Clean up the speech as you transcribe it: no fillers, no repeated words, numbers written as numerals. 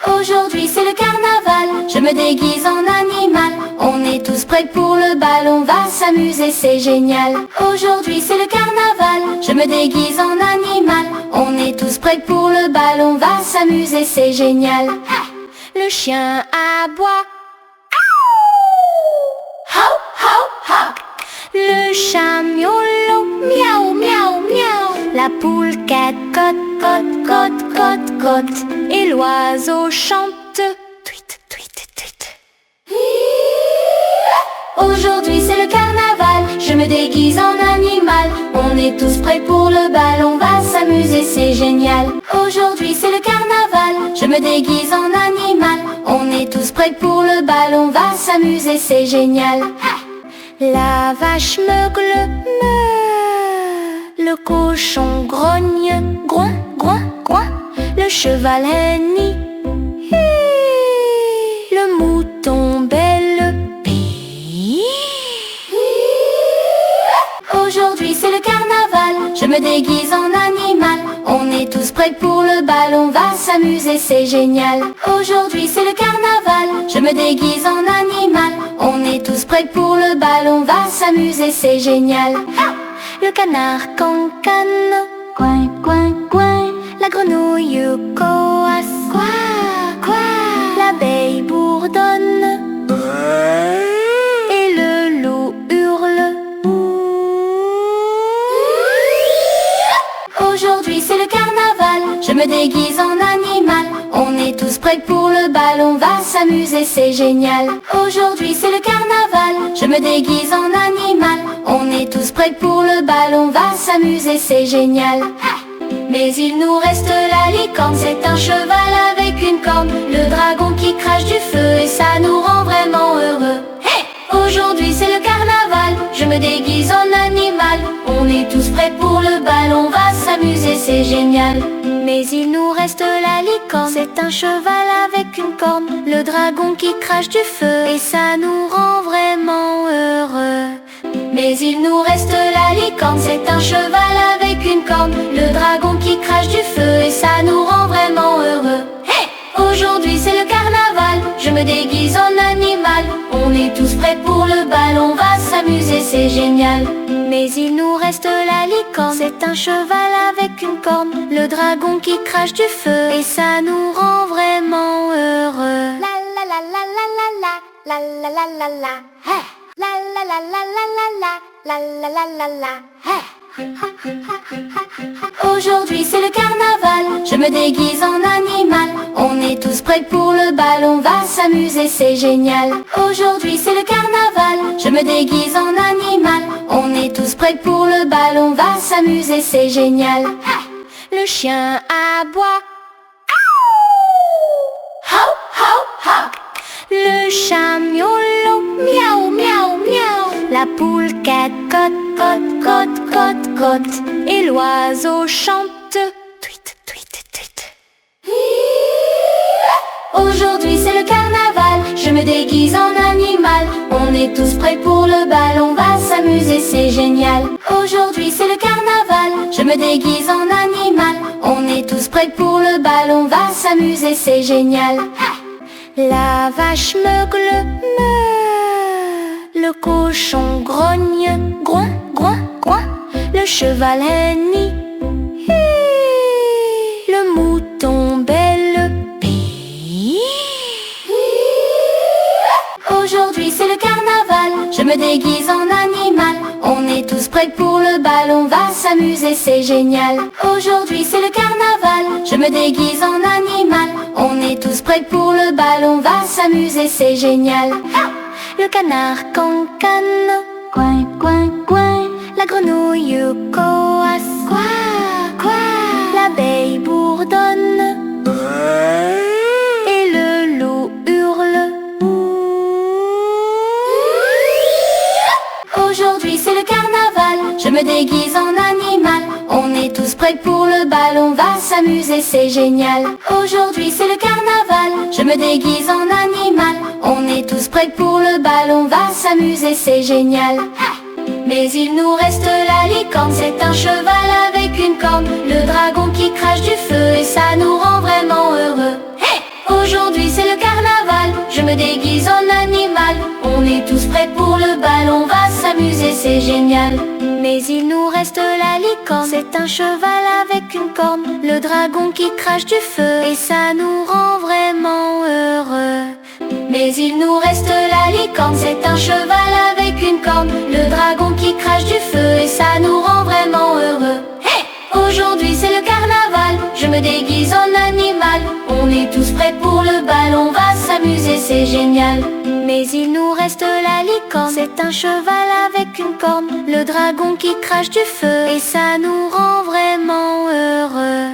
Aujourd'hui c'est le carnaval, je me déguise en animal. On est tous prêts pour le bal, on va s'amuser, c'est génial. Aujourd'hui c'est le carnaval, je me déguise en animal. On est tous prêts pour le bal, on va s'amuser, c'est génial. Le chien aboie. Le chat miaule, miaou, miaou, miaou. La poule cacotte, cote, cote, cote, cote. Et l'oiseau chante, tweet, tweet, tweet. Aujourd'hui c'est le carnaval, je me déguise en animal. On est tous prêts pour le bal, on va s'amuser, c'est génial. Aujourd'hui c'est le carnaval, je me déguise en animal. On est tous prêts pour le bal, on va s'amuser, c'est génial. La vache meugle, me. Le cochon grogne, groin, groin, groin. Le cheval hennit, hi. Le mouton belle, pi. Aujourd'hui c'est le carnaval, je me déguise en animal. On est tous prêts pour le bal, on va s'amuser, c'est génial. Aujourd'hui c'est le carnaval, je me déguise en animal. On est tous prêts pour le bal, on va s'amuser, c'est génial. Le canard cancane, coin, coin, coin. La grenouille coasse, quoi, quoi. L'abeille bourdonne, et le loup hurle. Aujourd'hui c'est le carnaval, je me déguise en animal. On est tous prêts pour le bal, on va s'amuser, c'est génial. Aujourd'hui c'est le carnaval, je me déguise en animal. On est tous prêts pour le bal, on va s'amuser, c'est génial. Mais il nous reste la licorne, c'est un cheval avec une corne. Le dragon qui crache du feu et ça nous rend vraiment heureux. Aujourd'hui c'est le carnaval, je me déguise en animal. On est tous prêts pour le bal, on va s'amuser, c'est génial. Mais il nous reste la licorne, c'est un cheval avec une corne. Le dragon qui crache du feu et ça nous rend vraiment heureux. Mais il nous reste la licorne, c'est un cheval avec une corne. Le dragon qui crache du feu et ça nous rend vraiment heureux. Aujourd'hui c'est le carnaval, je me déguise en animal. On est tous prêts pour le bal, on va s'amuser, c'est génial. Mais il nous reste la licorne, c'est un cheval avec une corne. Le dragon qui crache du feu et ça nous rend vraiment heureux. La la la la la la la la la la la la. La la la la la la la la la la la. Aujourd'hui c'est le carnaval, je me déguise en animal. On est tous prêts pour le bal, on va s'amuser, c'est génial. Aujourd'hui c'est le carnaval, je me déguise en animal. On est tous prêts pour le bal, on va s'amuser, c'est génial. Le chien aboie, le chat miaule, miaou, miaou, miaou. La poule cacotte, cote, cote, cote, cote. Et l'oiseau chante, tweet, tweet, tweet. Aujourd'hui c'est le carnaval, je me déguise en animal. On est tous prêts pour le bal, on va s'amuser, c'est génial. Aujourd'hui c'est le carnaval, je me déguise en animal. On est tous prêts pour le bal, on va s'amuser, c'est génial. La vache meugle, me. Le cochon grogne, groin, groin, groin. Le cheval hennit, hi. Le mouton belle, pi. Aujourd'hui c'est le carnaval, je me déguise en animal. On est tous prêts pour le bal, on va s'amuser, c'est génial. Aujourd'hui c'est le carnaval, je me déguise en animal. On est tous prêts pour le bal, on va s'amuser, c'est génial. Le canard cancane, coin, coin, coin. La grenouille coasse, quoi, quoi. L'abeille bourdonne, et le loup hurle. Aujourd'hui c'est le carnaval, je me déguise en animal. On est tous prêts pour le bal, on va s'amuser, c'est génial. Aujourd'hui c'est le carnaval, je me déguise en animal. On est tous prêts pour le bal, on va s'amuser, c'est génial. Mais il nous reste la licorne, c'est un cheval avec une corne, le dragon qui crache du feu et ça nous rend vraiment heureux. Hey! Aujourd'hui c'est le carnaval, je me déguise en animal. On est tous prêts pour le bal, on va s'amuser, c'est génial. Mais il nous reste la licorne, c'est un cheval avec une corne, le dragon qui crache du feu et ça nous rend vraiment heureux. Mais il nous reste la licorne, c'est un cheval avec une corne, le dragon qui crache du feu et ça nous rend vraiment heureux. Hey! Aujourd'hui c'est le carnaval, je me déguise en animal. On est tous prêts pour le bal, on va s'amuser, c'est génial. Mais il nous reste la licorne, c'est un cheval avec une corne, le dragon qui crache du feu et ça nous rend vraiment heureux.